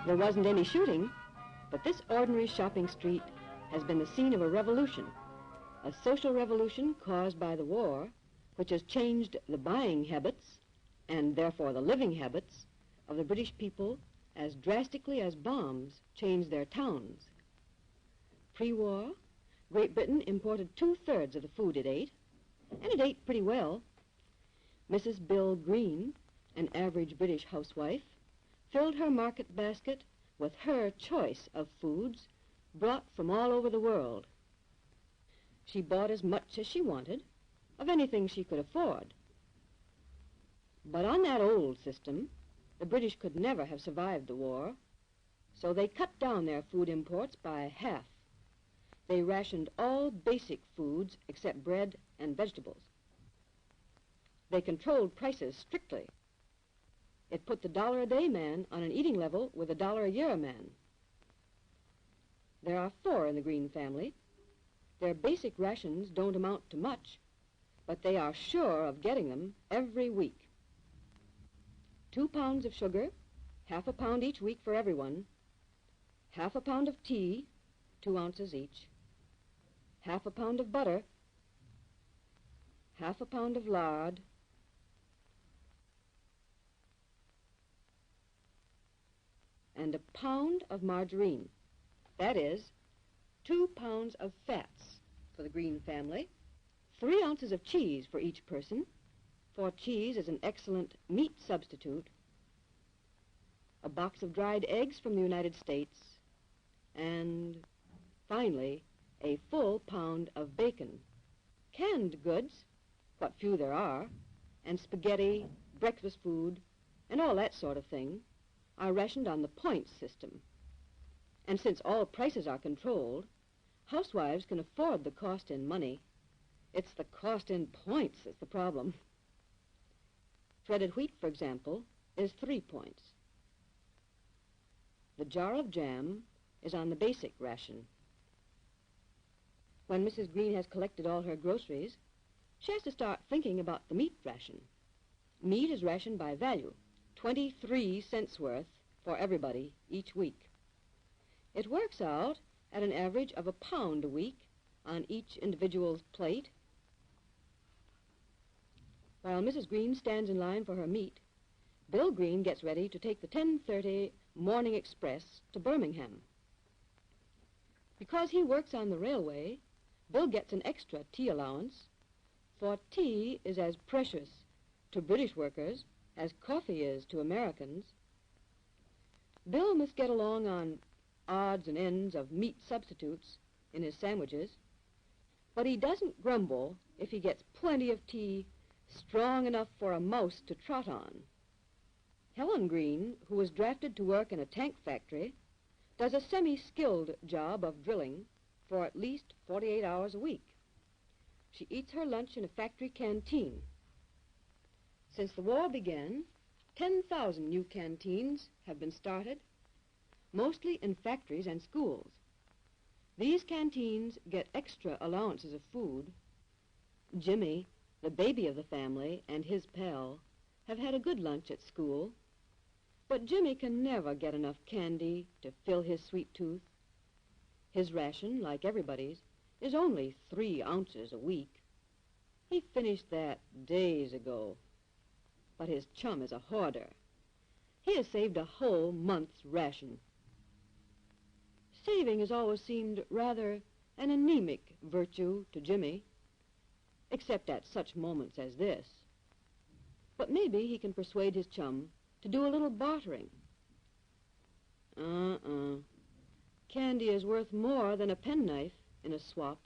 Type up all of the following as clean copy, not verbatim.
There wasn't any shooting, but this ordinary shopping street has been the scene of a revolution, a social revolution caused by the war, which has changed the buying habits, and therefore the living habits, of the British people as drastically as bombs changed their towns. Pre-war, Great Britain imported 2/3 of the food it ate, and it ate pretty well. Mrs. Bill Green, an average British housewife, filled her market basket with her choice of foods brought from all over the world. She bought as much as she wanted, of anything she could afford. But on that old system, the British could never have survived the war, so they cut down their food imports by half. They rationed all basic foods except bread and vegetables. They controlled prices strictly. It put the $1-a-day man on an eating level with a $1-a-year man. There are 4 in the Green family. Their basic rations don't amount to much, but they are sure of getting them every week. 2 pounds of sugar, half a pound each week for everyone, half a pound of tea, 2 ounces each, half a pound of butter, half a pound of lard, and a pound of margarine. That is, 2 pounds of fats for the Green family, 3 ounces of cheese for each person, for cheese is an excellent meat substitute, a box of dried eggs from the United States, and finally, a full pound of bacon. Canned goods, what few there are, and spaghetti, breakfast food, and all that sort of thing, are rationed on the points system. And since all prices are controlled, housewives can afford the cost in money. It's the cost in points that's the problem. Threaded wheat, for example, is 3 points. The jar of jam is on the basic ration. When Mrs. Green has collected all her groceries, she has to start thinking about the meat ration. Meat is rationed by value, 23 cents worth for everybody each week. It works out at an average of a pound a week on each individual's plate. While Mrs. Green stands in line for her meat, Bill Green gets ready to take the 10:30 morning express to Birmingham. Because he works on the railway, Bill gets an extra tea allowance, for tea is as precious to British workers as coffee is to Americans. Bill must get along on odds and ends of meat substitutes in his sandwiches, but he doesn't grumble if he gets plenty of tea strong enough for a mouse to trot on. Helen Green, who was drafted to work in a tank factory, does a semi-skilled job of drilling for at least 48 hours a week. She eats her lunch in a factory canteen. Since the war began, 10,000 new canteens have been started, mostly in factories and schools. These canteens get extra allowances of food. Jimmy, the baby of the family, and his pal have had a good lunch at school, but Jimmy can never get enough candy to fill his sweet tooth. His ration, like everybody's, is only 3 ounces a week. He finished that days ago. But his chum is a hoarder. He has saved a whole month's ration. Saving has always seemed rather an anemic virtue to Jimmy, except at such moments as this. But maybe he can persuade his chum to do a little bartering. Candy is worth more than a penknife in a swap.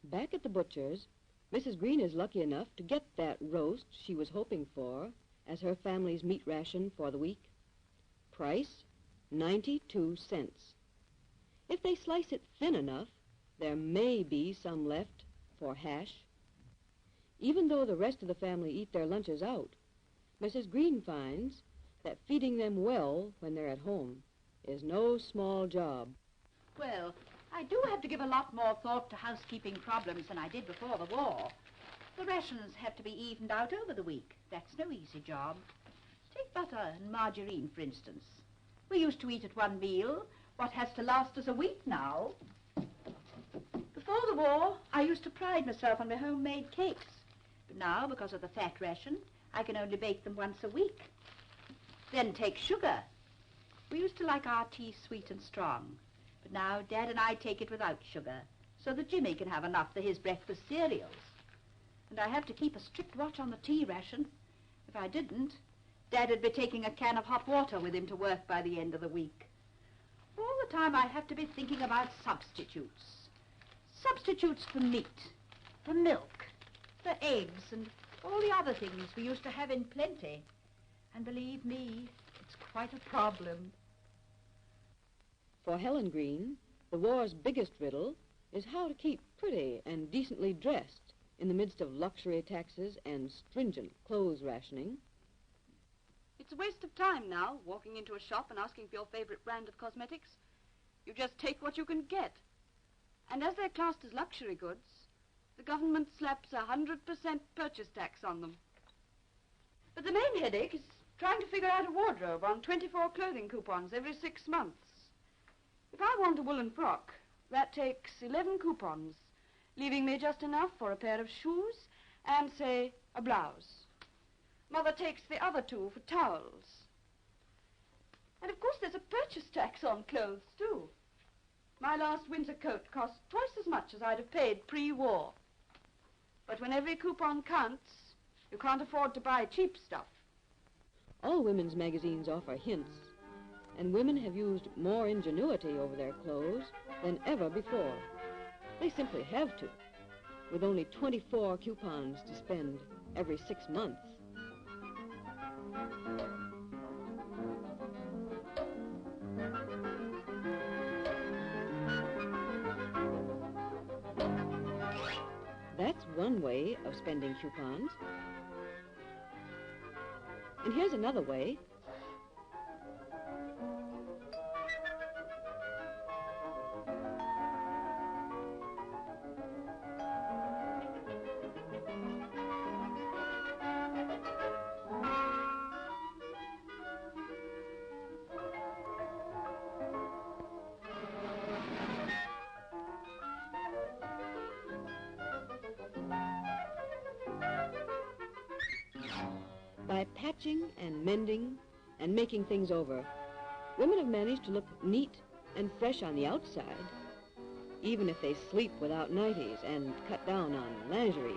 Back at the butcher's, Mrs. Green is lucky enough to get that roast she was hoping for as her family's meat ration for the week. Price, 92 cents. If they slice it thin enough, there may be some left for hash. Even though the rest of the family eat their lunches out, Mrs. Green finds that feeding them well when they're at home is no small job. Well, I do have to give a lot more thought to housekeeping problems than I did before the war. The rations have to be evened out over the week. That's no easy job. Take butter and margarine, for instance. We used to eat at one meal what has to last us a week now. Before the war, I used to pride myself on my homemade cakes. But now, because of the fat ration, I can only bake them once a week. Then take sugar. We used to like our tea sweet and strong. But now Dad and I take it without sugar, so that Jimmy can have enough for his breakfast cereals. And I have to keep a strict watch on the tea ration. If I didn't, Dad'd be taking a can of hot water with him to work by the end of the week. All the time I have to be thinking about substitutes. Substitutes for meat, for milk, for eggs, and all the other things we used to have in plenty. And believe me, it's quite a problem. For Helen Green, the war's biggest riddle is how to keep pretty and decently dressed in the midst of luxury taxes and stringent clothes rationing. It's a waste of time now, walking into a shop and asking for your favorite brand of cosmetics. You just take what you can get. And as they're classed as luxury goods, the government slaps 100% purchase tax on them. But the main headache is trying to figure out a wardrobe on 24 clothing coupons every 6 months. If I want a woolen frock, that takes 11 coupons, leaving me just enough for a pair of shoes and, say, a blouse. Mother takes the other 2 for towels. And of course there's a purchase tax on clothes, too. My last winter coat cost twice as much as I'd have paid pre-war. But when every coupon counts, you can't afford to buy cheap stuff. All women's magazines offer hints, and women have used more ingenuity over their clothes than ever before. They simply have to, with only 24 coupons to spend every 6 months. That's one way of spending coupons. And here's another way. By patching and mending and making things over, women have managed to look neat and fresh on the outside, even if they sleep without nighties and cut down on lingerie.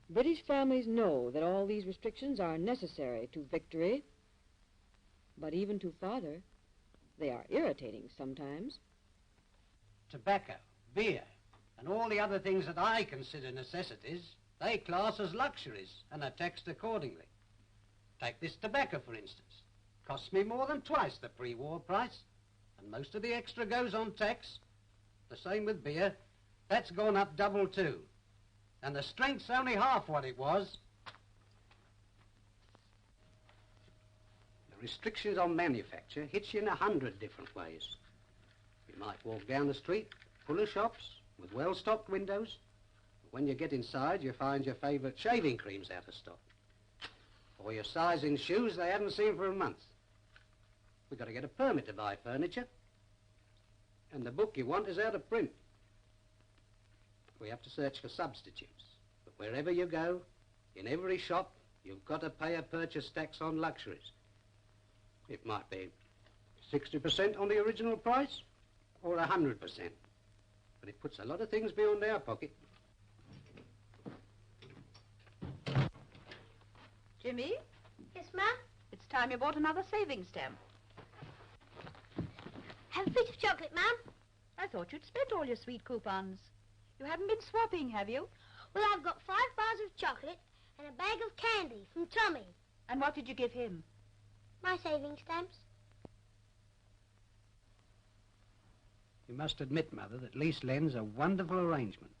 British families know that all these restrictions are necessary to victory, but even to father, they are irritating sometimes. Tobacco, beer, and all the other things that I consider necessities, they class as luxuries and are taxed accordingly. Take this tobacco, for instance. Costs me more than twice the pre-war price, and most of the extra goes on tax. The same with beer. That's gone up double too. And the strength's only half what it was. The restrictions on manufacture hits you in 100 different ways. You might walk down the street full of shops with well-stocked windows. When you get inside, you find your favourite shaving creams out of stock. Or your size in shoes they haven't seen for a month. We've got to get a permit to buy furniture. And the book you want is out of print. We have to search for substitutes. But wherever you go, in every shop, you've got to pay a purchase tax on luxuries. It might be 60% on the original price, or 100%. But it puts a lot of things beyond our pocket. Jimmy, Yes, Ma'am? it's time you bought another savings stamp. Have a bit of chocolate, Ma'am? I thought you'd spent all your sweet coupons. You haven't been swapping, have you? Well, I've got 5 bars of chocolate and a bag of candy from Tommy. And what did you give him? My saving stamps. You must admit, Mother, that lease lend's a wonderful arrangement.